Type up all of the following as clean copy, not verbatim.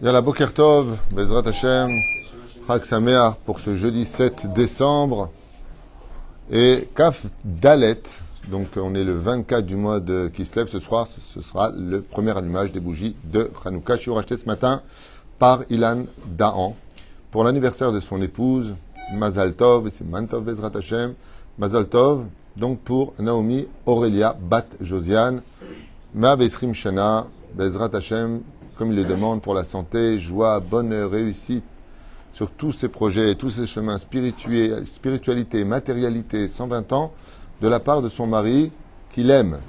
Yalla Boker Tov, Bezrat Hashem, Chag Sameach pour ce jeudi 7 décembre. Et Kaf Dalet, donc on est le 24 du mois de Kislev, ce soir, ce sera le premier allumage des bougies de Hanouka. Je suis racheté ce matin par Ilan Daan pour l'anniversaire de son épouse, Mazal Tov, et c'est Mantov Bezrat Hashem, Mazal Tov, donc pour Naomi Aurélia Bat Josiane, Ma Besrim Shana, Bezrat Hashem, comme il le demande, pour la santé, joie, bonheur, réussite sur tous ces projets, tous ces chemins spiritualité, matérialité, 120 ans, de la part de son mari qu'il aime.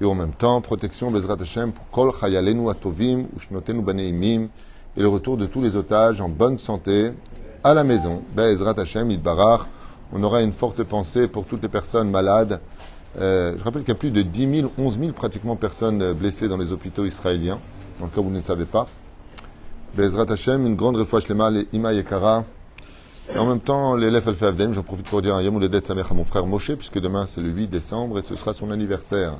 Et en même temps, protection, Bezrat Hashem, pour Kol Chayalenu Atovim, Ushnotenu Baneimim, et le retour de tous les otages en bonne santé à la maison. Bezrat Hashem, Idbarach. On aura une forte pensée pour toutes les personnes malades. Je rappelle qu'il y a plus de 10 000, 11 000 pratiquement personnes blessées dans les hôpitaux israéliens. Dans le cas où vous ne le savez pas. Bezrat Hashem, une grande refouach lema, les Ima Yekara. Et en même temps, l'élève Alpha Avdem, j'en profite pour dire un Yom Houledet Sameach à mon frère Moshe, puisque demain c'est le 8 décembre et ce sera son anniversaire.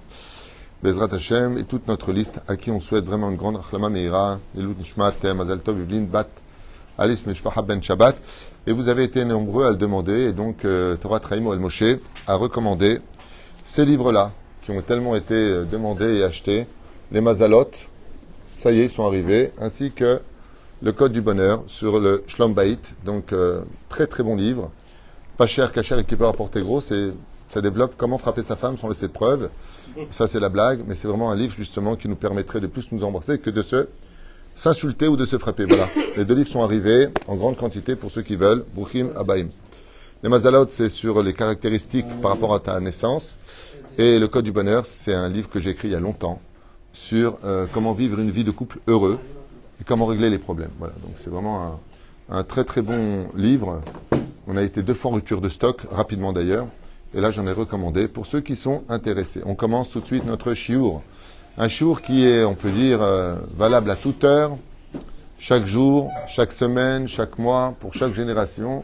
Bezrat Hashem et toute notre liste à qui on souhaite vraiment une grande Achlama Meira, Elut Nishmat, Mazal Tov, Yuvlin, Bat, Alice Mishpacha Ben Shabbat. Et vous avez été nombreux à le demander, et donc Torah Traimo El Moshe a recommandé ces livres-là, qui ont tellement été demandés et achetés, les Mazalot. Ça y est, ils sont arrivés, ainsi que le Code du Bonheur sur le Shlom Bayit. Donc, très très bon livre. Pas cher, cacher et qui peut rapporter gros. Ça développe comment frapper sa femme sans laisser de preuves. Ça, c'est la blague, mais c'est vraiment un livre, justement, qui nous permettrait de plus nous embrasser que de s'insulter ou de se frapper. Voilà. Les deux livres sont arrivés en grande quantité pour ceux qui veulent. Bruchim Abaim. Les Mazalot, c'est sur les caractéristiques par rapport à ta naissance. Et le Code du Bonheur, c'est un livre que j'ai écrit il y a longtemps sur comment vivre une vie de couple heureux et comment régler les problèmes. Voilà, donc c'est vraiment un très très bon livre. On a été 2 fois en rupture de stock, rapidement d'ailleurs, et là j'en ai recommandé pour ceux qui sont intéressés. On commence tout de suite notre shiur. Un shiur qui est, on peut dire, valable à toute heure, chaque jour, chaque semaine, chaque mois, pour chaque génération,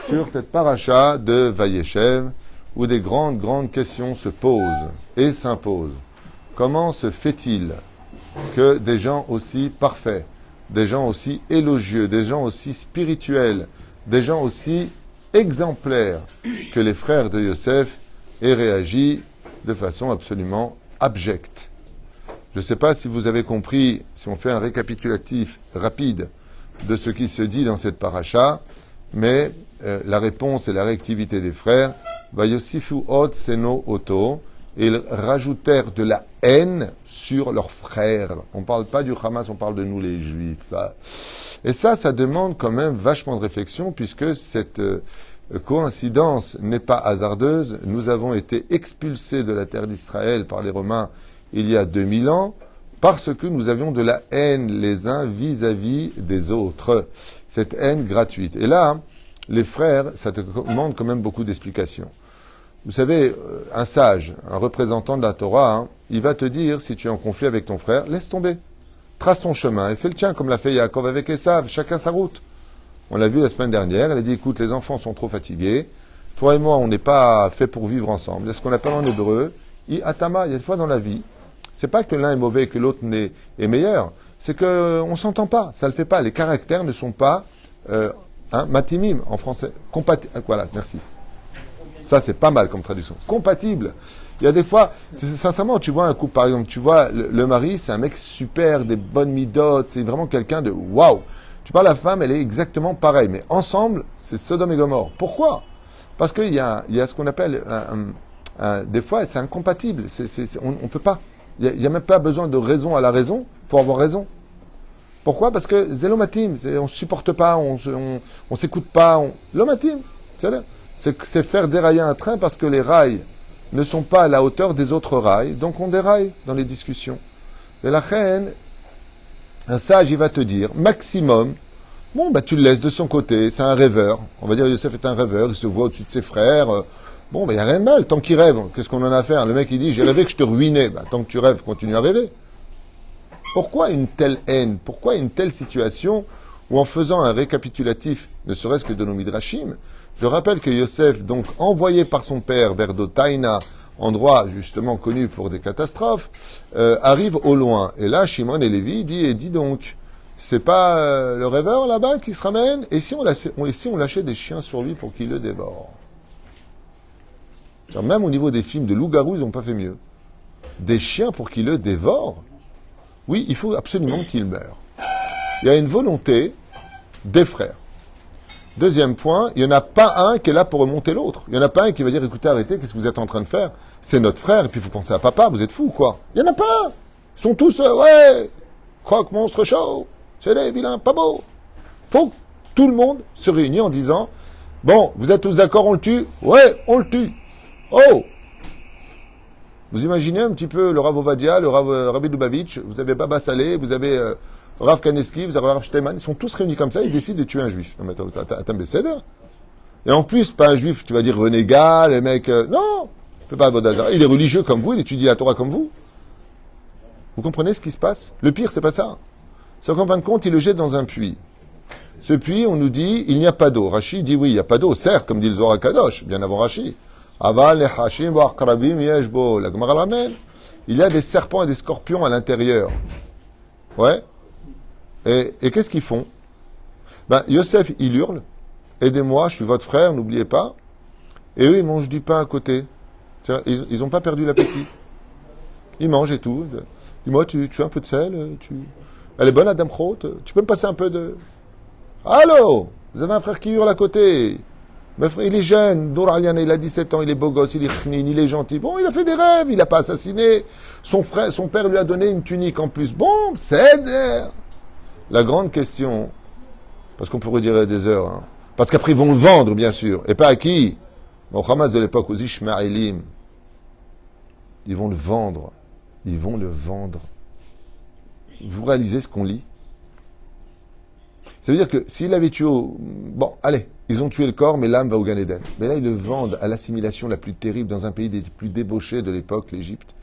sur cette paracha de Vayeshev, où des grandes questions se posent et s'imposent. Comment se fait-il que des gens aussi parfaits, des gens aussi élogieux, des gens aussi spirituels, des gens aussi exemplaires que les frères de Yosef aient réagi de façon absolument abjecte? Je ne sais pas si vous avez compris, si on fait un récapitulatif rapide de ce qui se dit dans cette paracha, mais la réponse et la réactivité des frères, Vayosifu od seno oto, et ils rajoutèrent de la haine sur leurs frères. On ne parle pas du Hamas, on parle de nous les Juifs. Et ça demande quand même vachement de réflexion, puisque cette coïncidence n'est pas hasardeuse. Nous avons été expulsés de la terre d'Israël par les Romains il y a 2000 ans, parce que nous avions de la haine les uns vis-à-vis des autres. Cette haine gratuite. Et là, les frères, ça te demande quand même beaucoup d'explications. Vous savez, un sage, un représentant de la Torah, il va te dire, si tu es en conflit avec ton frère, laisse tomber. Trace ton chemin et fais le tien, comme l'a fait Yaakov avec Esav, chacun sa route. On l'a vu la semaine dernière, elle a dit, écoute, les enfants sont trop fatigués, toi et moi, on n'est pas fait pour vivre ensemble. C'est ce qu'on appelle en hébreu, atama. Il y a des fois dans la vie, c'est pas que l'un est mauvais et que l'autre est meilleur, c'est qu'on ne s'entend pas, ça ne le fait pas. Les caractères ne sont pas, matimim, en français, compatibles. Voilà, merci. Ça, c'est pas mal comme traduction. Compatible. Il y a des fois, sincèrement, tu vois un couple, par exemple, tu vois, le mari, c'est un mec super, des bonnes midotes, c'est vraiment quelqu'un de waouh. Tu vois, la femme, elle est exactement pareille. Mais ensemble, c'est Sodome et Gomorrhe. Pourquoi? Parce qu'il y a ce qu'on appelle, des fois, c'est incompatible. On peut pas. Il n'y a même pas besoin de raison à la raison pour avoir raison. Pourquoi? Parce que zélomatim, on ne supporte pas, on s'écoute pas. L'omatim, c'est-à-dire, c'est faire dérailler un train parce que les rails ne sont pas à la hauteur des autres rails, donc on déraille dans les discussions. Et la reine, un sage, il va te dire, maximum, tu le laisses de son côté, c'est un rêveur. On va dire, Yosef est un rêveur, il se voit au-dessus de ses frères. Il n'y a rien de mal, tant qu'il rêve. Qu'est-ce qu'on en a à faire? Le mec, il dit, j'ai rêvé que je te ruinais. Tant que tu rêves, continue à rêver. Pourquoi une telle haine? Pourquoi une telle situation où en faisant un récapitulatif, ne serait-ce que de nos midrashim, je rappelle que Yosef, donc envoyé par son père vers Dotaïna, endroit justement connu pour des catastrophes, arrive au loin. Et là, Shimon et Lévi dit donc, C'est pas le rêveur là-bas qui se ramène? Et si on lâchait des chiens sur lui pour qu'il le dévore? Même au niveau des films de loup-garou, ils n'ont pas fait mieux. Des chiens pour qu'il le dévore? Oui, il faut absolument qu'il meure. Il y a une volonté des frères. Deuxième point, il n'y en a pas un qui est là pour remonter l'autre. Il n'y en a pas un qui va dire, écoutez, arrêtez, qu'est-ce que vous êtes en train de faire? C'est notre frère, et puis il faut penser à papa, vous êtes fous, quoi. Il n'y en a pas un. Ils sont tous, ouais, croque, monstre chaud, c'est des vilains, pas beaux. Faut que tout le monde se réunisse en disant, bon, vous êtes tous d'accord, on le tue? Ouais, on le tue. Oh! Vous imaginez un petit peu le Rav Ovadia, le Rabbi Lubavitch, vous avez Baba Saleh, vous avez Rav Kaneski, vous avez Rav Shteyman, ils sont tous réunis comme ça, ils décident de tuer un juif. Non mais attends, Besséder. Et en plus, pas un juif, tu vas dire renégat, les mecs, non, il peut pas Avodazara. Il est religieux comme vous, il étudie la Torah comme vous. Vous comprenez ce qui se passe? Le pire, c'est pas ça. C'est qu'en fin de compte, il le jette dans un puits. Ce puits, on nous dit, il n'y a pas d'eau. Rashi dit oui, il n'y a pas d'eau, certes, comme dit le Zohar Kadosh, bien avant Rashi. Aval, Hashim, Karabim, Yeshbo, la Gemara ramène. Il y a des serpents et des scorpions à l'intérieur. Ouais. Et qu'est-ce qu'ils font? Ben, Yosef, il hurle. Aidez-moi, je suis votre frère, n'oubliez pas. Et eux, ils mangent du pain à côté. Ils n'ont pas perdu l'appétit. Ils mangent et tout. Dis-moi, tu as un peu de sel? Elle est bonne, Adam Khot? Tu peux me passer un peu de... Allô? Vous avez un frère qui hurle à côté. Mais frère, il est jeune, Dour Aliane, il a 17 ans, il est beau gosse, il est chnin, il est gentil. Bon, il a fait des rêves, il n'a pas assassiné. Son père lui a donné une tunique en plus. Bon, c'est la grande question, parce qu'on pourrait dire des heures, hein, parce qu'après ils vont le vendre, bien sûr. Et pas à qui? Au Hamas de l'époque, aux Ishmaélim. Ils vont le vendre. Ils vont le vendre. Vous réalisez ce qu'on lit? Ça veut dire que s'il avait tué bon, allez, ils ont tué le corps, mais l'âme va au Gan Eden. Mais là, ils le vendent à l'assimilation la plus terrible dans un pays des plus débauchés de l'époque, l'Égypte.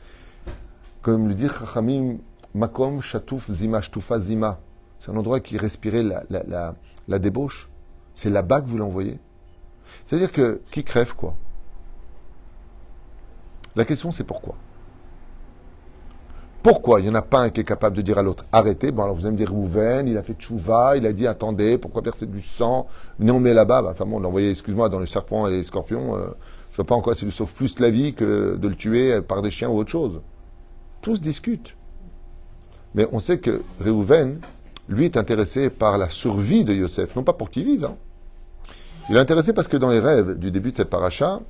Comme le dit Chachamim, Makom Shatouf Zima, Shtufa Zima. C'est un endroit qui respirait la débauche. C'est là-bas que vous l'envoyez. C'est-à-dire que, qui crève quoi? La question, c'est pourquoi? Pourquoi il n'y en a pas un qui est capable de dire à l'autre arrêtez? Bon, alors vous allez me dire Rouven, il a fait tchouva, il a dit attendez, pourquoi verser du sang? Venez, on met là-bas. Bah, enfin bon, l'envoyer, excuse-moi, dans les serpents et les scorpions, je vois pas en quoi ça lui sauve plus la vie que de le tuer par des chiens ou autre chose. Tous discutent. Mais on sait que Réhouven, lui, est intéressé par la survie de Yosef, non pas pour qu'il vive. Hein. Il est intéressé parce que dans les rêves du début de cette paracha,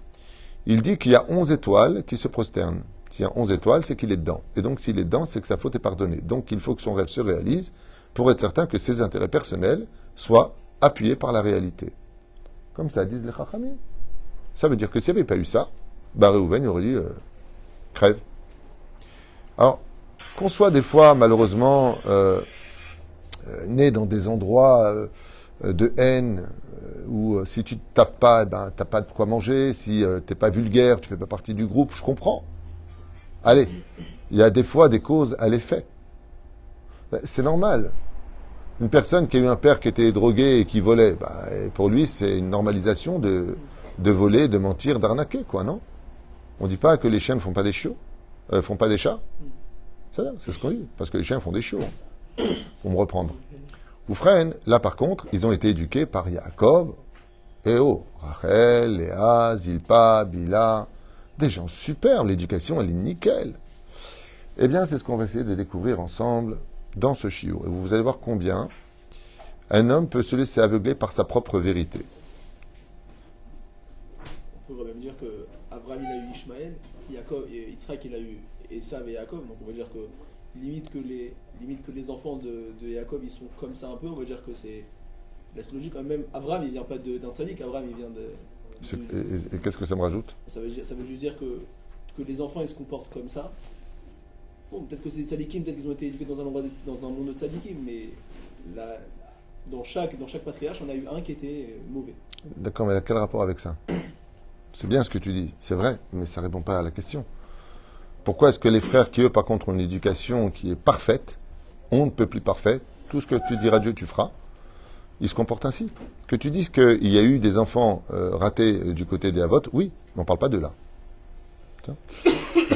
il dit qu'il y a 11 étoiles qui se prosternent. S'il y a 11 étoiles, c'est qu'il est dedans. Et donc, s'il est dedans, c'est que sa faute est pardonnée. Donc, il faut que son rêve se réalise pour être certain que ses intérêts personnels soient appuyés par la réalité. Comme ça disent les Chachamim. Ça veut dire que s'il n'y avait pas eu ça, Réhouven aurait dit crève. Alors, qu'on soit des fois, malheureusement, né dans des endroits de haine, où si tu ne tapes pas, tu n'as pas de quoi manger, si tu n'es pas vulgaire, tu ne fais pas partie du groupe, je comprends. Allez, il y a des fois des causes à l'effet. C'est normal. Une personne qui a eu un père qui était drogué et qui volait, pour lui, c'est une normalisation de voler, de mentir, d'arnaquer, quoi, non? On ne dit pas que les chiens ne font pas des chiots, font pas des chats. C'est ce qu'on dit, parce que les chiens font des chiots. Pour me reprendre. Oufren, là par contre, ils ont été éduqués par Yaakov et Rachel, Léa, Zilpa, Bila, des gens superbes, l'éducation elle est nickel. Eh bien, c'est ce qu'on va essayer de découvrir ensemble dans ce shiur. Et vous allez voir combien un homme peut se laisser aveugler par sa propre vérité. On pourrait même dire que Abraham il a eu Ishmaël, Yitzhak il a eu Esav et Yaakov, donc on va dire que limite que les enfants de Yaakov ils sont comme ça un peu, on va dire que c'est l'astrologie quand même. Abraham il vient pas d'un tzaddik, Abraham il vient de... Et qu'est-ce que ça me rajoute? Ça veut juste dire que les enfants ils se comportent comme ça. Bon, peut-être que c'est des tzaddikim, peut-être qu'ils ont été éduqués dans un monde de tzaddikim, mais là, dans chaque patriarche, on a eu un qui était mauvais. D'accord, mais quel rapport avec ça? C'est bien ce que tu dis, c'est vrai, mais ça ne répond pas à la question. Pourquoi est-ce que les frères qui, eux, par contre, ont une éducation qui est parfaite, on ne peut plus parfaite, tout ce que tu diras Dieu, tu feras, ils se comportent ainsi? Que tu dises qu'il y a eu des enfants ratés du côté des Avot, oui, mais on ne parle pas de là.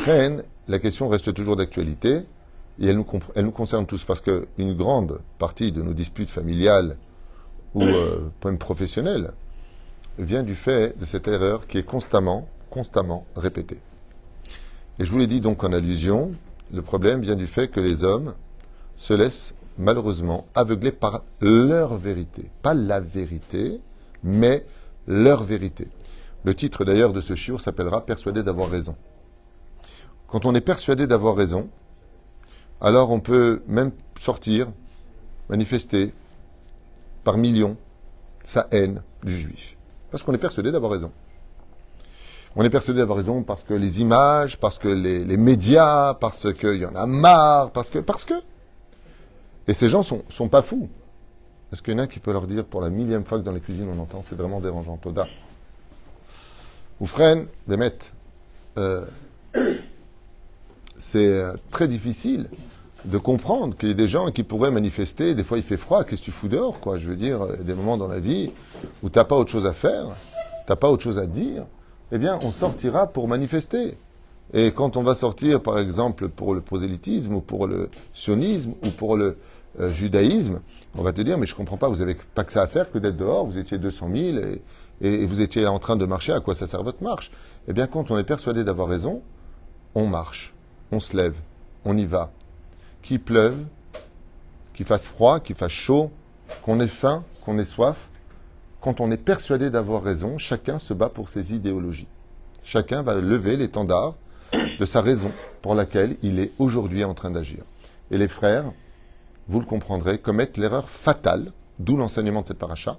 Reine, la question reste toujours d'actualité. et elle nous concerne tous, parce qu'une grande partie de nos disputes familiales ou même professionnelles vient du fait de cette erreur qui est constamment répétée. Et je vous l'ai dit donc en allusion, le problème vient du fait que les hommes se laissent malheureusement aveugler par leur vérité. Pas la vérité, mais leur vérité. Le titre d'ailleurs de ce shiur s'appellera « Persuadé d'avoir raison ». Quand on est persuadé d'avoir raison, alors on peut même sortir, manifester par millions sa haine du juif. Parce qu'on est persuadé d'avoir raison. On est persuadé d'avoir raison parce que les images, parce que les médias, parce qu'il y en a marre, parce que... Et ces gens sont pas fous. Est-ce qu'il y en a qui peut leur dire pour la millième fois que dans les cuisines on entend, c'est vraiment dérangeant, Toda. Ou frère, Bémet, c'est très difficile de comprendre qu'il y ait des gens qui pourraient manifester, des fois il fait froid, qu'est-ce que tu fous dehors, quoi. Je veux dire, il y a des moments dans la vie où t'as pas autre chose à faire, t'as pas autre chose à dire, eh bien on sortira pour manifester. Et quand on va sortir, par exemple, pour le prosélytisme, ou pour le sionisme, ou pour le judaïsme, on va te dire, mais je comprends pas, vous avez pas que ça à faire que d'être dehors, vous étiez 200 000, et vous étiez en train de marcher, à quoi ça sert votre marche? Eh bien, quand on est persuadé d'avoir raison, on marche, on se lève, on y va. Qu'il pleuve, qu'il fasse froid, qu'il fasse chaud, qu'on ait faim, qu'on ait soif, quand on est persuadé d'avoir raison, chacun se bat pour ses idéologies. Chacun va lever l'étendard de sa raison pour laquelle il est aujourd'hui en train d'agir. Et les frères, vous le comprendrez, commettent l'erreur fatale, d'où l'enseignement de cette paracha,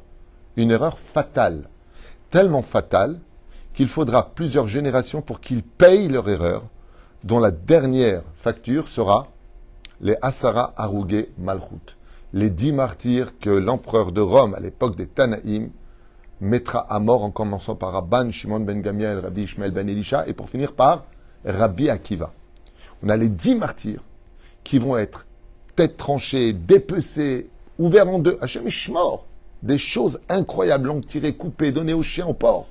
une erreur fatale, tellement fatale qu'il faudra plusieurs générations pour qu'ils payent leur erreur, dont la dernière facture sera les Asara Harougé Malchut, les 10 martyrs que l'empereur de Rome, à l'époque des Tanaïm, mettra à mort en commençant par Rabban Shimon ben Gamiel, Rabbi Ishmael ben Elisha, et pour finir par Rabbi Akiva. On a les 10 martyrs qui vont être tête tranchée, dépecée, ouverts en deux, Hachem Ishmor, des choses incroyables, langue tirée, coupée, donnée aux chiens, au porc,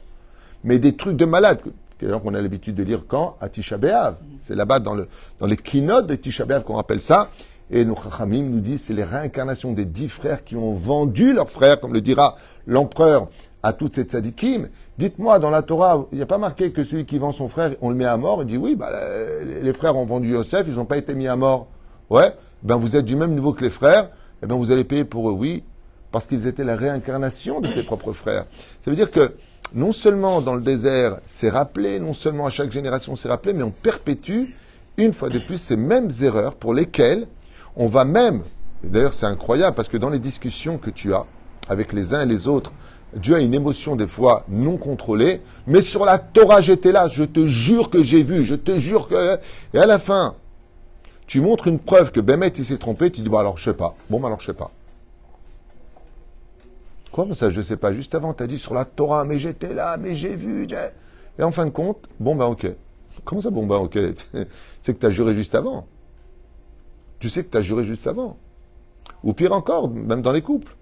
mais des trucs de malade. D'ailleurs, on a l'habitude de lire quand? À Tisha B'Av. C'est là-bas dans les keynotes de Tisha B'Av qu'on rappelle ça. Et nos Chachamim nous disent c'est les réincarnations des 10 frères qui ont vendu leurs frères, comme le dira l'empereur à toutes ces tzadikim. Dites-moi, dans la Torah, il n'y a pas marqué que celui qui vend son frère, on le met à mort. Il dit oui, les frères ont vendu Yosef, ils n'ont pas été mis à mort. Ouais, vous êtes du même niveau que les frères, vous allez payer pour eux, oui, parce qu'ils étaient la réincarnation de ses propres frères. Ça veut dire que non seulement dans le désert, c'est rappelé, non seulement à chaque génération, c'est rappelé, mais on perpétue, une fois de plus, ces mêmes erreurs pour lesquelles on va même, et d'ailleurs c'est incroyable, parce que dans les discussions que tu as avec les uns et les autres, Dieu a une émotion des fois non contrôlée, mais sur la Torah, j'étais là, je te jure que j'ai vu, je te jure que... Et à la fin, tu montres une preuve que Bémet, il s'est trompé, tu dis, alors je sais pas. Bon, alors je sais pas. Quoi, ça, je sais pas. Juste avant, tu as dit sur la Torah, mais j'étais là, mais j'ai vu. Et en fin de compte, ok. Comment ça, ok? C'est que tu as juré juste avant. Tu sais que tu as juré juste avant. Ou pire encore, même dans les couples.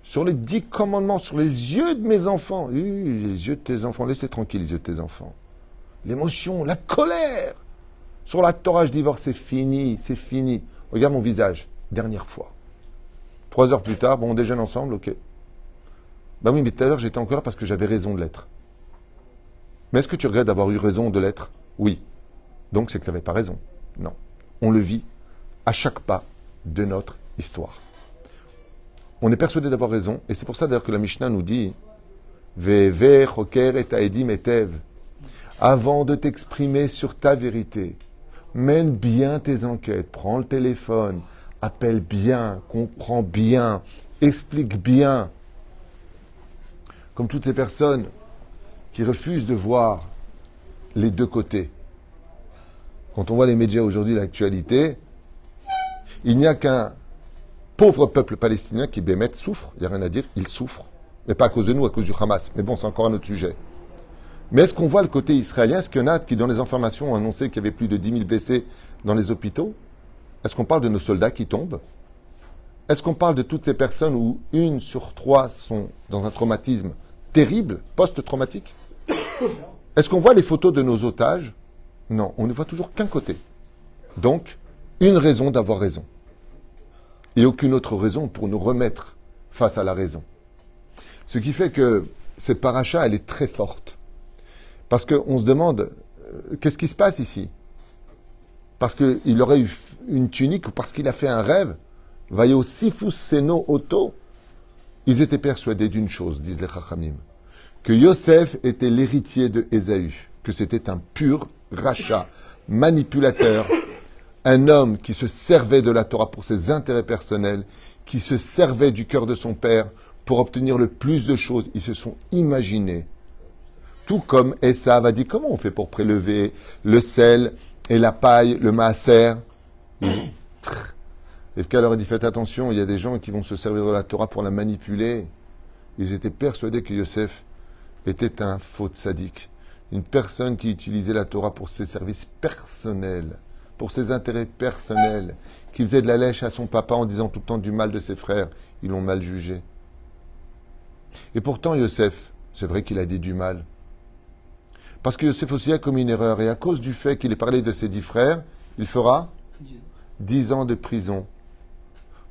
Sur les 10 commandements, sur les yeux de mes enfants. Les yeux de tes enfants, laissez tranquille les yeux de tes enfants. L'émotion, la colère. Sur la Torah, je divorce, c'est fini, c'est fini. Regarde mon visage, dernière fois. 3 heures plus tard, on déjeune ensemble, ok. Oui, mais tout à l'heure, j'étais encore là parce que j'avais raison de l'être. Mais est-ce que tu regrettes d'avoir eu raison de l'être? Oui. Donc, c'est que tu n'avais pas raison. Non. On le vit à chaque pas de notre histoire. On est persuadé d'avoir raison, et c'est pour ça d'ailleurs que la Mishnah nous dit Ve choker et taedim etev. Avant de t'exprimer sur ta vérité, mène bien tes enquêtes, prends le téléphone, appelle bien, comprends bien, explique bien. Comme toutes ces personnes qui refusent de voir les deux côtés. Quand on voit les médias aujourd'hui, l'actualité, il n'y a qu'un pauvre peuple palestinien qui, Bémet, souffre, il n'y a rien à dire, il souffre. Mais pas à cause de nous, à cause du Hamas. Mais bon, c'est encore un autre sujet. Mais est-ce qu'on voit le côté israélien? Est-ce qu'il y en a qui, dans les informations, ont annoncé qu'il y avait plus de 10 000 blessés dans les hôpitaux? Est-ce qu'on parle de nos soldats qui tombent? Est-ce qu'on parle de toutes ces personnes où 1 sur 3 sont dans un traumatisme terrible, post-traumatique? Est-ce qu'on voit les photos de nos otages? Non, on ne voit toujours qu'un côté. Donc, une raison d'avoir raison. Et aucune autre raison pour nous remettre face à la raison. Ce qui fait que cette paracha, elle est très forte. Parce qu'on se demande, qu'est-ce qui se passe ici? Parce qu'il aurait eu une tunique ou parce qu'il a fait un rêve. Vayo sifus seno oto. Ils étaient persuadés d'une chose, disent les Chachamim, que Yosef était l'héritier de Ésaü, que c'était un pur rachat, manipulateur, un homme qui se servait de la Torah pour ses intérêts personnels, qui se servait du cœur de son père pour obtenir le plus de choses. Ils se sont imaginés. Tout comme Esav a dit, comment on fait pour prélever le sel et la paille, le maaser? Et qu'elle leur a dit, faites attention, il y a des gens qui vont se servir de la Torah pour la manipuler. Ils étaient persuadés que Yosef était un faux sadique, une personne qui utilisait la Torah pour ses services personnels, pour ses intérêts personnels, qui faisait de la lèche à son papa en disant tout le temps du mal de ses frères. Ils l'ont mal jugé. Et pourtant, Yosef, c'est vrai qu'il a dit du mal. Parce que Yosef aussi a commis une erreur. Et à cause du fait qu'il ait parlé de ses 10 frères, il fera 10 ans de prison.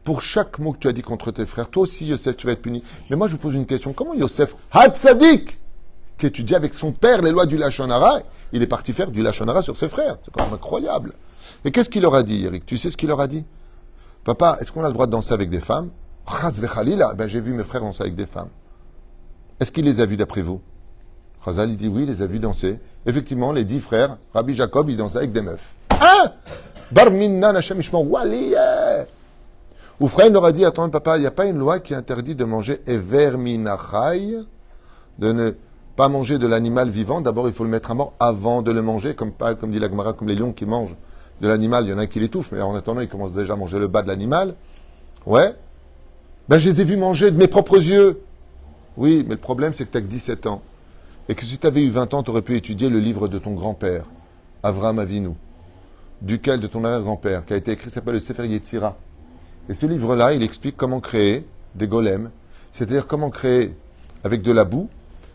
Pour chaque mot que tu as dit contre tes frères, toi aussi, Yosef, tu vas être puni. Mais moi, je vous pose une question. Comment Yosef, Hatzadik, qui étudie avec son père les lois du Lachon Hara, il est parti faire du Lachon Hara sur ses frères? C'est quand même incroyable. Et qu'est-ce qu'il leur a dit, Eric? Tu sais ce qu'il leur a dit? Papa, est-ce qu'on a le droit de danser avec des femmes? Chaz vechalila, ben j'ai vu mes frères danser avec des femmes. Est-ce qu'il les a vus d'après vous? Chazal, il dit oui, il les a vus danser. Effectivement, les 10 frères, Rabbi Jacob, ils dansaient avec des meufs. Hein? Barminna Hashem Ishmael, Wali. Ou frère leur a dit, attends papa, il n'y a pas une loi qui interdit de manger Ever Minachai, de ne pas manger de l'animal vivant. D'abord, il faut le mettre à mort avant de le manger, comme dit la Gemara, comme les lions qui mangent de l'animal. Il y en a qui l'étouffent, mais en attendant, ils commencent déjà à manger le bas de l'animal. Ouais. Ben, je les ai vus manger de mes propres yeux. Oui, mais le problème, c'est que tu n'as que 17 ans. Et que si tu avais eu 20 ans, tu aurais pu étudier le livre de ton grand-père, Avraham Avinu, duquel de ton arrière-grand-père, qui a été écrit, s'appelle le Sefer Yetzira. Et ce livre-là, il explique comment créer des golems, c'est-à-dire comment créer, avec de la boue,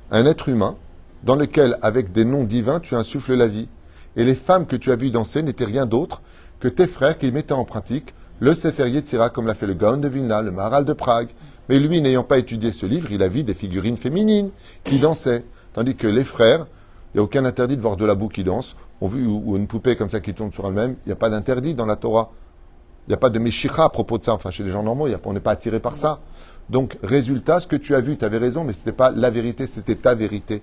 un être humain dans lequel, avec des noms divins, tu insuffles la vie. Et les femmes que tu as vues danser n'étaient rien d'autre que tes frères qui mettaient en pratique le Sefer Yetzira, comme l'a fait le Gaon de Vilna, le Maharal de Prague. Mais lui, n'ayant pas étudié ce livre, il a vu des figurines féminines qui dansaient. Tandis que les frères, il n'y a aucun interdit de voir de la boue qui danse. On vu ou une poupée comme ça qui tourne sur elle-même, il n'y a pas d'interdit dans la Torah. Il n'y a pas de meshicha à propos de ça. Enfin, chez les gens normaux, on n'est pas attiré par ça. Donc, résultat, ce que tu as vu, tu avais raison, mais ce n'était pas la vérité, c'était ta vérité.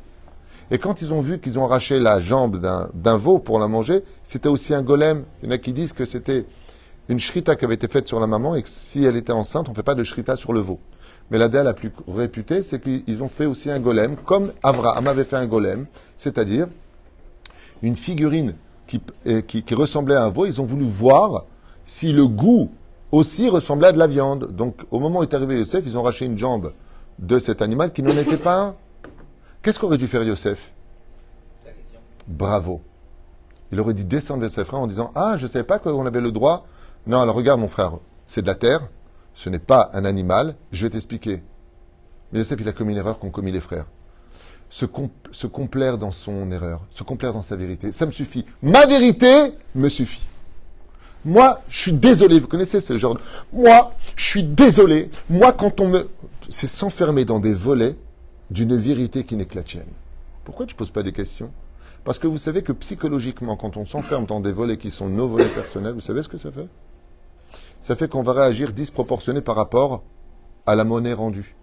Et quand ils ont vu qu'ils ont arraché la jambe d'un veau pour la manger, c'était aussi un golem. Il y en a qui disent que c'était une shrita qui avait été faite sur la maman et que si elle était enceinte, on ne fait pas de shrita sur le veau. Mais la déa la plus réputée, c'est qu'ils ont fait aussi un golem, comme Avraham avait fait un golem, c'est-à-dire une figurine qui ressemblait à un veau. Ils ont voulu voir si le goût aussi ressemblait à de la viande. Donc, au moment où est arrivé Yosef, ils ont arraché une jambe de cet animal qui n'en était pas un. Qu'est-ce qu'aurait dû faire Yosef? Bravo. Il aurait dû descendre vers ses frères en disant, ah, je ne savais pas qu'on avait le droit. Non, alors regarde mon frère, c'est de la terre, ce n'est pas un animal, je vais t'expliquer. Mais Yosef, il a commis une erreur qu'ont commis les frères. Se complaire dans son erreur, se complaire dans sa vérité, ça me suffit. Ma vérité me suffit. Moi, je suis désolé, vous connaissez ce genre de... Moi, je suis désolé. Moi, quand on me... C'est s'enfermer dans des volets d'une vérité qui n'est que la tienne. Pourquoi tu ne poses pas des questions? Parce que vous savez que psychologiquement, quand on s'enferme dans des volets qui sont nos volets personnels, vous savez ce que ça fait? Ça fait qu'on va réagir disproportionné par rapport à la monnaie rendue.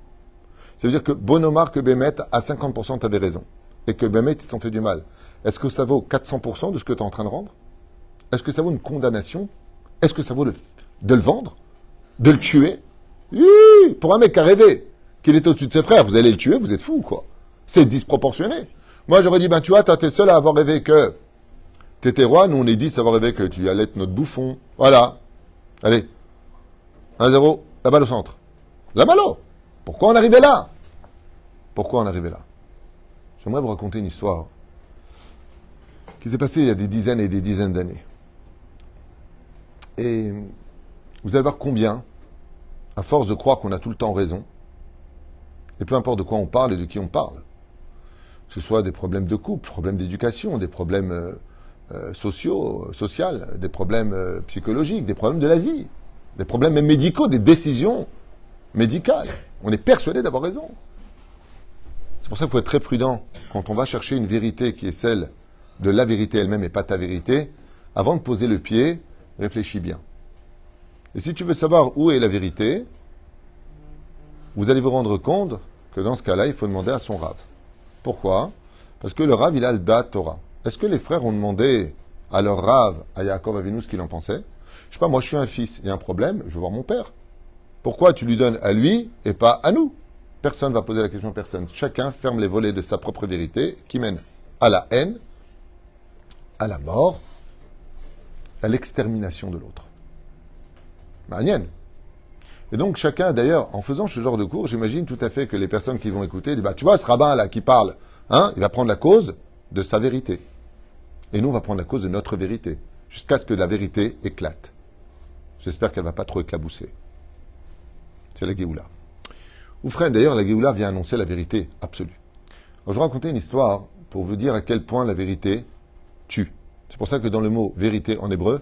Ça veut dire que Bonomar, que Bémet, à 50% tu avais raison. Et que Bémet, il t'en fait du mal. Est-ce que ça vaut 400% de ce que tu es en train de rendre? Est-ce que ça vaut une condamnation? Est-ce que ça vaut de le vendre? De le tuer? Oui, pour un mec qui a rêvé qu'il est au-dessus de ses frères, vous allez le tuer, vous êtes fou, quoi. C'est disproportionné. Moi, j'aurais dit, ben tu vois, t'es seul à avoir rêvé que t'étais roi, nous on est 10 à avoir rêvé que tu allais être notre bouffon. Voilà. Allez. 1-0, la balle au centre. La malo. Pourquoi on arrivait là? Pourquoi on arrivait là? J'aimerais vous raconter une histoire qui s'est passée il y a des dizaines et des dizaines d'années. Et vous allez voir combien, à force de croire qu'on a tout le temps raison, et peu importe de quoi on parle et de qui on parle, que ce soit des problèmes de couple, problèmes d'éducation, des problèmes sociaux, des problèmes psychologiques, des problèmes de la vie, des problèmes même médicaux, des décisions médicales. On est persuadé d'avoir raison. C'est pour ça qu'il faut être très prudent quand on va chercher une vérité qui est celle de la vérité elle-même et pas ta vérité. Avant de poser le pied, réfléchis bien. Et si tu veux savoir où est la vérité, vous allez vous rendre compte que dans ce cas-là, il faut demander à son Rav. Pourquoi? Parce que le Rav, il a le Da'at Torah. Est-ce que les frères ont demandé à leur Rav, à Yaakov Avinu, ce qu'il en pensait? Je sais pas, moi je suis un fils, il y a un problème, je veux voir mon père. Pourquoi tu lui donnes à lui et pas à nous? Personne ne va poser la question à personne. Chacun ferme les volets de sa propre vérité qui mène à la haine, à la mort, à l'extermination de l'autre. Manienne. Et donc chacun, d'ailleurs, en faisant ce genre de cours, j'imagine tout à fait que les personnes qui vont écouter disent, tu vois, ce rabbin-là qui parle, il va prendre la cause de sa vérité. Et nous, on va prendre la cause de notre vérité, jusqu'à ce que la vérité éclate. J'espère qu'elle ne va pas trop éclabousser. C'est la Géoula. Ou frère, d'ailleurs, la Géoula vient annoncer la vérité absolue. Alors, je vais raconter une histoire pour vous dire à quel point la vérité tue. C'est pour ça que dans le mot vérité en hébreu,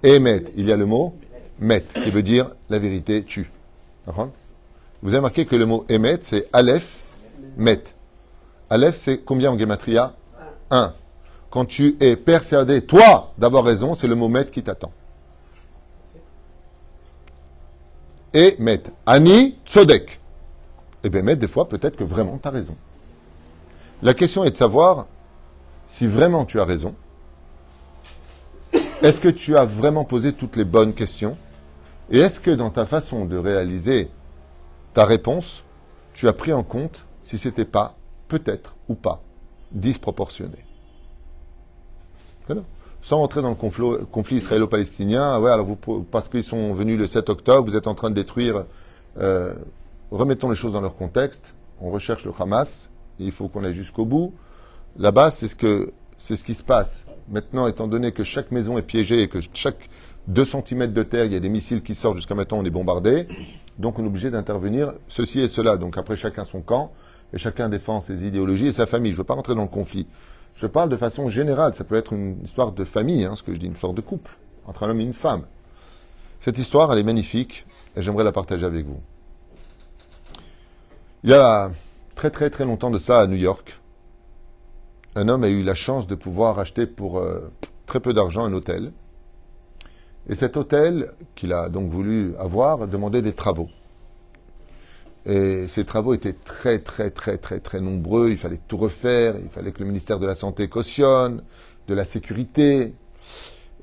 émet, il y a le mot met, qui veut dire la vérité tue. D'accord? Vous avez marqué que le mot émet, c'est Aleph, met. Aleph, c'est combien en Gematria? 1. Quand tu es persuadé, toi, d'avoir raison, c'est le mot met qui t'attend. Et met. Ani tzodek. Eh bien, met, des fois, peut-être que vraiment tu as raison. La question est de savoir si vraiment tu as raison. Est-ce que tu as vraiment posé toutes les bonnes questions? Et est-ce que dans ta façon de réaliser ta réponse, tu as pris en compte si c'était pas, peut-être ou pas, disproportionné? Sans rentrer dans le conflit israélo-palestinien, ouais, alors parce qu'ils sont venus le 7 octobre, vous êtes en train de détruire. Remettons les choses dans leur contexte. On recherche le Hamas, et il faut qu'on aille jusqu'au bout. Là-bas, c'est ce qui se passe. Maintenant, étant donné que chaque maison est piégée et que chaque 2 cm de terre, il y a des missiles qui sortent, jusqu'à maintenant, on est bombardé. Donc, on est obligé d'intervenir, ceci et cela. Donc, après, chacun son camp, et chacun défend ses idéologies et sa famille. Je ne veux pas rentrer dans le conflit. Je parle de façon générale. Ça peut être une histoire de famille, ce que je dis, une sorte de couple, entre un homme et une femme. Cette histoire, elle est magnifique, et j'aimerais la partager avec vous. Il y a très très très longtemps de ça, à New York, un homme a eu la chance de pouvoir acheter pour très peu d'argent un hôtel. Et cet hôtel, qu'il a donc voulu avoir, demandait des travaux. Et ces travaux étaient très très très très très nombreux. Il fallait tout refaire. Il fallait que le ministère de la Santé cautionne, de la sécurité.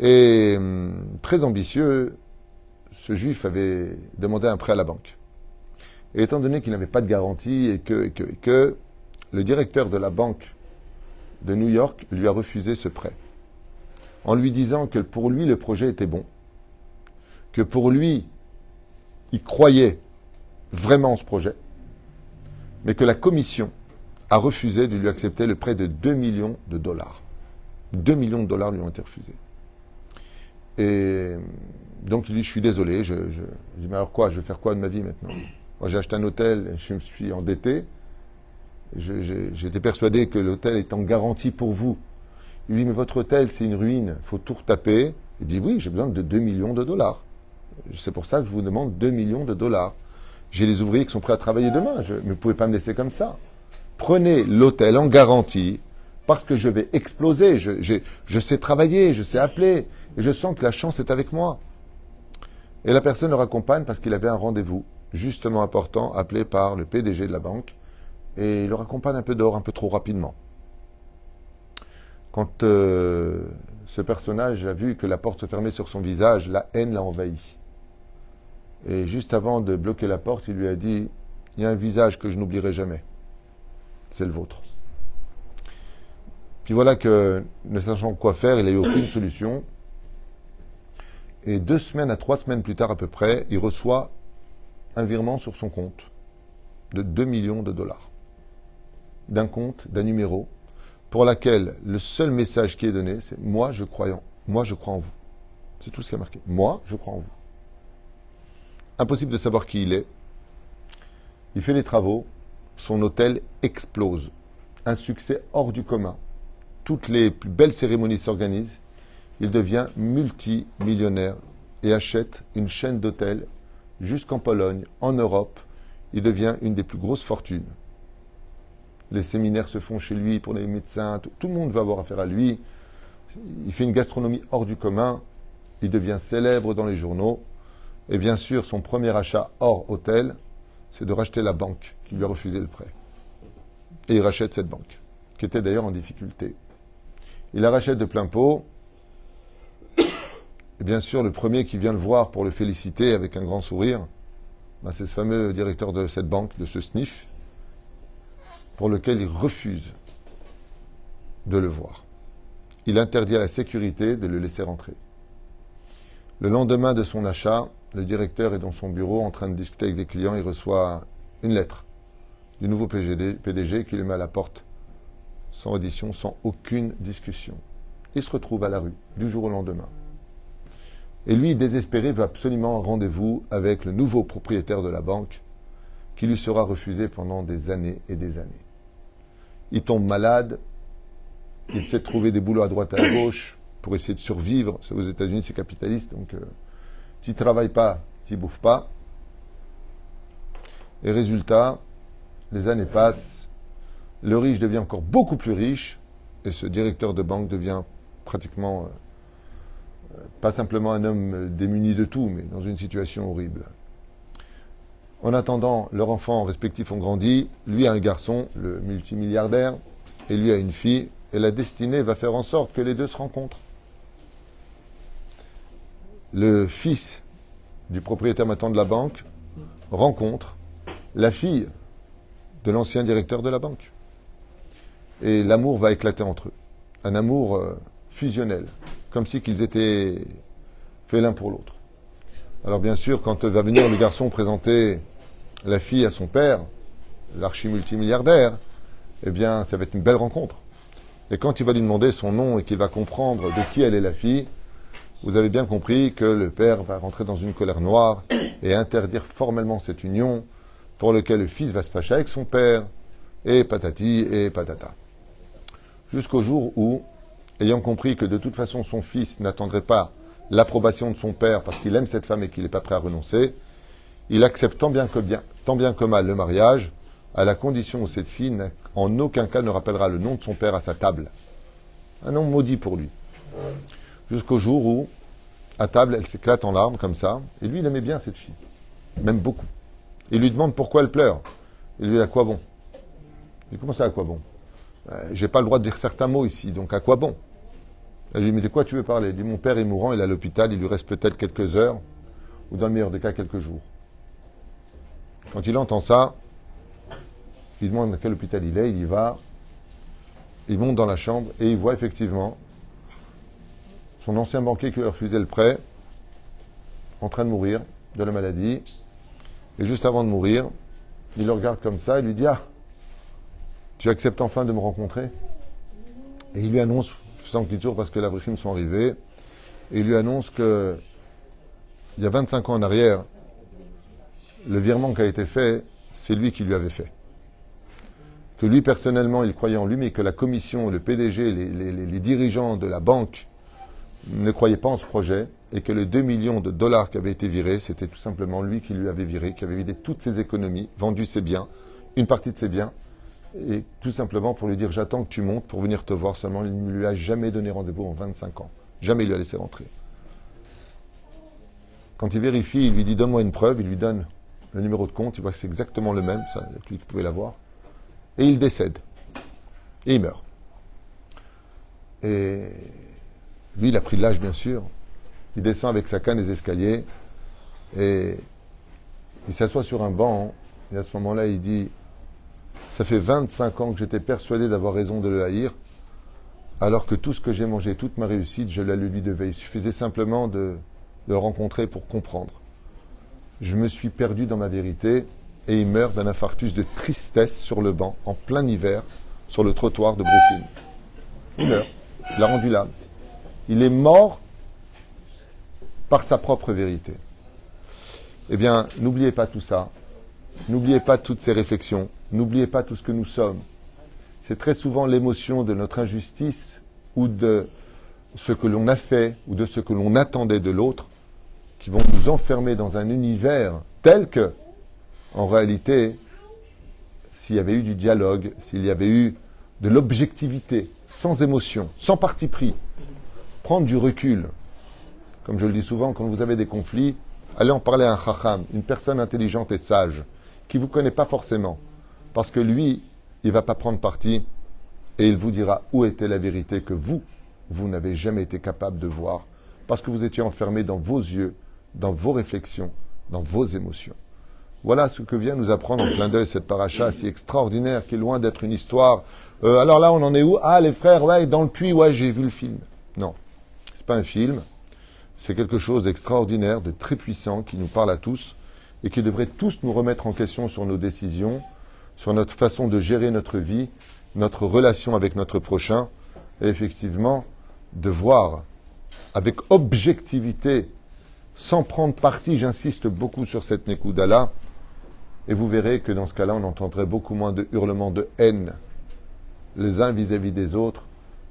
Et très ambitieux, ce juif avait demandé un prêt à la banque. Et étant donné qu'il n'avait pas de garantie et que le directeur de la banque de New York lui a refusé ce prêt, en lui disant que pour lui le projet était bon, que pour lui il croyait vraiment en ce projet, mais que la commission a refusé de lui accepter le prêt de 2 millions de dollars. 2 millions de dollars lui ont été refusés. Et donc il dit, je suis désolé, je dis, mais alors quoi, je vais faire quoi de ma vie maintenant? Moi j'ai acheté un hôtel, je me suis endetté, j'étais persuadé que l'hôtel est en garantie pour vous. Il lui dit, mais votre hôtel c'est une ruine, il faut tout retaper. Il dit, oui, j'ai besoin de 2 millions de dollars. C'est pour ça que je vous demande 2 millions de dollars. J'ai les ouvriers qui sont prêts à travailler demain, mais vous ne pouvez pas me laisser comme ça. Prenez l'hôtel en garantie, parce que je vais exploser, je sais travailler, je sais appeler, et je sens que la chance est avec moi. Et la personne le raccompagne parce qu'il avait un rendez-vous justement important, appelé par le PDG de la banque, et il le raccompagne un peu dehors, un peu trop rapidement. Quand ce personnage a vu que la porte se fermait sur son visage, la haine l'a envahi. Et juste avant de bloquer la porte, il lui a dit, il y a un visage que je n'oublierai jamais. C'est le vôtre. Puis voilà que, ne sachant quoi faire, il n'a eu aucune solution. Et 2 semaines à 3 semaines plus tard à peu près, il reçoit un virement sur son compte de 2 millions de dollars. D'un compte, d'un numéro, pour laquelle le seul message qui est donné, c'est « Moi, je crois en vous ». C'est tout ce qui est marqué. « Moi, je crois en vous ». Impossible de savoir qui il est. Il fait les travaux, son hôtel explose. Un succès hors du commun. toutes les plus belles cérémonies s'organisent, il devient multimillionnaire et achète une chaîne d'hôtels jusqu'en Pologne, en Europe. Il devient une des plus grosses fortunes. Les séminaires se font chez lui pour les médecins, tout le monde va avoir affaire à lui. Il fait une gastronomie hors du commun, il devient célèbre dans les journaux. Et bien sûr, son premier achat hors hôtel, c'est de racheter la banque qui lui a refusé le prêt. Et il rachète cette banque, qui était d'ailleurs en difficulté. Il la rachète de plein pot. Et bien sûr, le premier qui vient le voir pour le féliciter avec un grand sourire, ben c'est ce fameux directeur de cette banque, de ce SNIF, pour lequel il refuse de le voir. Il interdit à la sécurité de le laisser rentrer. Le lendemain de son achat, le directeur est dans son bureau en train de discuter avec des clients. Il reçoit une lettre du nouveau PDG qui le met à la porte, sans audition, sans aucune discussion. Il se retrouve à la rue, du jour au lendemain. Et lui, désespéré, veut absolument un rendez-vous avec le nouveau propriétaire de la banque, qui lui sera refusé pendant des années et des années. Il tombe malade, il sait trouver des boulots à droite et à gauche pour essayer de survivre. Aux États-Unis, c'est capitaliste, donc tu ne travailles pas, tu ne bouffes pas. Et résultat, les années passent, le riche devient encore beaucoup plus riche, et ce directeur de banque devient pratiquement, pas simplement un homme démuni de tout, mais dans une situation horrible. En attendant, leurs enfants respectifs ont grandi. Lui a un garçon, le multimilliardaire, et lui a une fille. Et la destinée va faire en sorte que les deux se rencontrent. Le fils du propriétaire maintenant de la banque rencontre la fille de l'ancien directeur de la banque. Et l'amour va éclater entre eux. Un amour fusionnel, comme si qu'ils étaient faits l'un pour l'autre. Alors bien sûr, quand va venir le garçon présenter la fille à son père, l'archi-multimilliardaire, eh bien, ça va être une belle rencontre. Et quand il va lui demander son nom et qu'il va comprendre de qui elle est la fille, vous avez bien compris que le père va rentrer dans une colère noire et interdire formellement cette union, pour laquelle le fils va se fâcher avec son père, et patati et patata. Jusqu'au jour où, ayant compris que de toute façon son fils n'attendrait pas l'approbation de son père parce qu'il aime cette femme et qu'il n'est pas prêt à renoncer, il accepte tant bien que mal le mariage, à la condition où cette fille en aucun cas ne rappellera le nom de son père à sa table. Un nom maudit pour lui. Jusqu'au jour où, à table, elle s'éclate en larmes comme ça, et lui, il aimait bien cette fille, même beaucoup. Il lui demande pourquoi elle pleure. Il lui dit, à quoi bon? Il dit, comment ça, à quoi bon? J'ai pas le droit de dire certains mots ici, donc à quoi bon? Elle lui dit, mais de quoi tu veux parler? Il dit, mon père est mourant, il est à l'hôpital, il lui reste peut-être quelques heures, ou dans le meilleur des cas, quelques jours. Quand il entend ça, il demande à quel hôpital il est, il y va, il monte dans la chambre, et il voit effectivement son ancien banquier qui lui a refusé le prêt, en train de mourir de la maladie, et juste avant de mourir, il le regarde comme ça, et lui dit, ah, tu acceptes enfin de me rencontrer? Et il lui annonce, sans qu'il tourne parce que les abrichim sont arrivés, et il lui annonce que, il y a 25 ans en arrière, le virement qui a été fait, c'est lui qui lui avait fait. Que lui, personnellement, il croyait en lui, mais que la commission, le PDG, les dirigeants de la banque ne croyaient pas en ce projet, et que les 2 millions de dollars qui avaient été virés, c'était tout simplement lui qui lui avait viré, qui avait vidé toutes ses économies, vendu ses biens, une partie de ses biens, et tout simplement pour lui dire, j'attends que tu montes pour venir te voir seulement. Il ne lui a jamais donné rendez-vous en 25 ans. Jamais il lui a laissé rentrer. Quand il vérifie, il lui dit, donne-moi une preuve, il lui donne le numéro de compte, il voit que c'est exactement le même, ça, lui qui pouvait l'avoir. Et il décède. Et il meurt. Et lui, il a pris de l'âge, bien sûr. Il descend avec sa canne les escaliers. Et il s'assoit sur un banc. Et à ce moment-là, il dit, ça fait 25 ans que j'étais persuadé d'avoir raison de le haïr, alors que tout ce que j'ai mangé, toute ma réussite, je la lui devais. Il suffisait simplement de le rencontrer pour comprendre. Je me suis perdu dans ma vérité. Et il meurt d'un infarctus de tristesse sur le banc, en plein hiver, sur le trottoir de Brooklyn. Il meurt. Il a rendu l'âme. Il est mort par sa propre vérité. Eh bien, n'oubliez pas tout ça. N'oubliez pas toutes ces réflexions. N'oubliez pas tout ce que nous sommes. c'est très souvent l'émotion de notre injustice ou de ce que l'on a fait ou de ce que l'on attendait de l'autre qui vont nous enfermer dans un univers tel que, en réalité, s'il y avait eu du dialogue, s'il y avait eu de l'objectivité, sans émotion, sans parti pris, prendre du recul. Comme je le dis souvent, quand vous avez des conflits, allez en parler à un chacham, une personne intelligente et sage, qui ne vous connaît pas forcément. Parce que lui, il ne va pas prendre parti et il vous dira où était la vérité que vous n'avez jamais été capable de voir. Parce que vous étiez enfermé dans vos yeux, dans vos réflexions, dans vos émotions. Voilà ce que vient nous apprendre en clin d'œil cette paracha si extraordinaire, qui est loin d'être une histoire. Alors là, on en est où? Ah, les frères, ouais, dans le puits, ouais, j'ai vu le film. Non, c'est pas un film. C'est quelque chose d'extraordinaire, de très puissant, qui nous parle à tous et qui devrait tous nous remettre en question sur nos décisions, sur notre façon de gérer notre vie, notre relation avec notre prochain, et effectivement, de voir avec objectivité, sans prendre parti, j'insiste beaucoup sur cette Nekouda-là, et vous verrez que dans ce cas-là, on entendrait beaucoup moins de hurlements de haine les uns vis-à-vis des autres,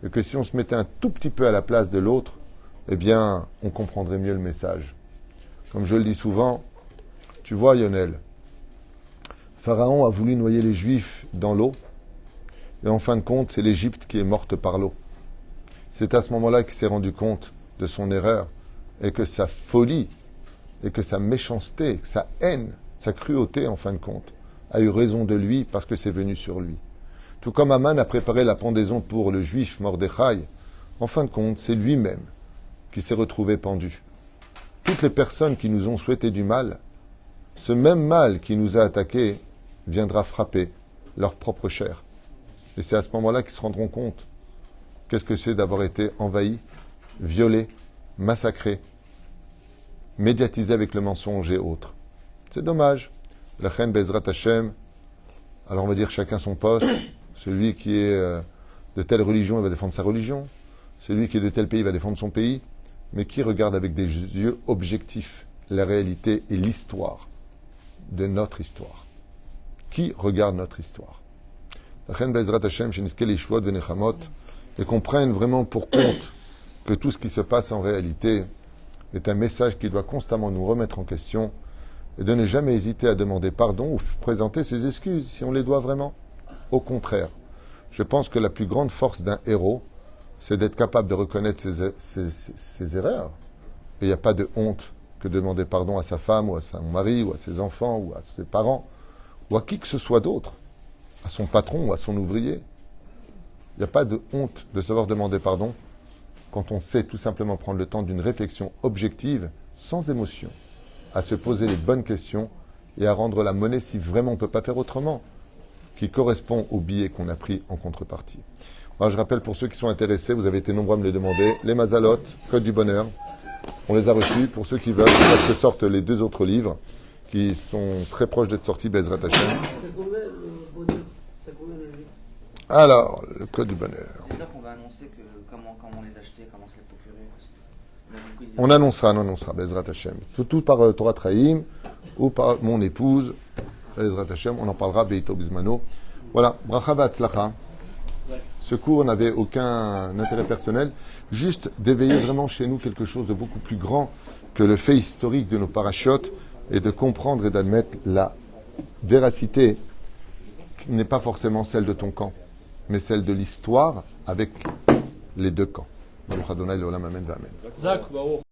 et que si on se mettait un tout petit peu à la place de l'autre, eh bien, on comprendrait mieux le message. Comme je le dis souvent, tu vois, Lionel, Pharaon a voulu noyer les Juifs dans l'eau, et en fin de compte, c'est l'Égypte qui est morte par l'eau. C'est à ce moment-là qu'il s'est rendu compte de son erreur, et que sa folie, et que sa méchanceté, que sa haine, sa cruauté, en fin de compte, a eu raison de lui parce que c'est venu sur lui. Tout comme Aman a préparé la pendaison pour le Juif Mordechai, en fin de compte, c'est lui-même qui s'est retrouvé pendu. Toutes les personnes qui nous ont souhaité du mal, ce même mal qui nous a attaqués viendra frapper leur propre chair. Et c'est à ce moment-là qu'ils se rendront compte qu'est-ce que c'est d'avoir été envahi, violé, massacré, médiatisé avec le mensonge et autres. C'est dommage. La Chen Bezrat Hashem, alors on va dire chacun son poste. Celui qui est de telle religion, il va défendre sa religion. Celui qui est de tel pays va défendre son pays. Mais qui regarde avec des yeux objectifs la réalité et l'histoire de notre histoire. Qui regarde notre histoire? La Chen Bezrat Hashem, Sheniske Lishwot Venechamot, et comprennent vraiment pour compte que tout ce qui se passe en réalité est un message qui doit constamment nous remettre en question et de ne jamais hésiter à demander pardon ou présenter ses excuses si on les doit vraiment. Au contraire, je pense que la plus grande force d'un héros, c'est d'être capable de reconnaître ses erreurs. Et il n'y a pas de honte que de demander pardon à sa femme ou à son mari ou à ses enfants ou à ses parents ou à qui que ce soit d'autre, à son patron ou à son ouvrier. Il n'y a pas de honte de savoir demander pardon quand on sait tout simplement prendre le temps d'une réflexion objective, sans émotion, à se poser les bonnes questions et à rendre la monnaie, si vraiment on ne peut pas faire autrement, qui correspond au billet qu'on a pris en contrepartie. Alors, je rappelle pour ceux qui sont intéressés, vous avez été nombreux à me les demander, les Mazalot, Code du Bonheur, on les a reçus. Pour ceux qui veulent, que sortent les deux autres livres qui sont très proches d'être sortis, Bezrat Hashem. C'est combien le bonheur? C'est combien le livre? Alors, le Code du Bonheur. C'est là qu'on va annoncer que comment les acheter, comment se les procurer. On annoncera, Bezrat Hashem. Tout par Torah Trahim ou par mon épouse, Bezrat Hashem. On en parlera, Beito Bismano. Voilà, Bracha V'Atzlacha. Ce cours n'avait aucun intérêt personnel, juste d'éveiller vraiment chez nous quelque chose de beaucoup plus grand que le fait historique de nos parachutes et de comprendre et d'admettre la véracité qui n'est pas forcément celle de ton camp, mais celle de l'histoire avec les deux camps. Baruch Adonai Leolam Amen V'Amen.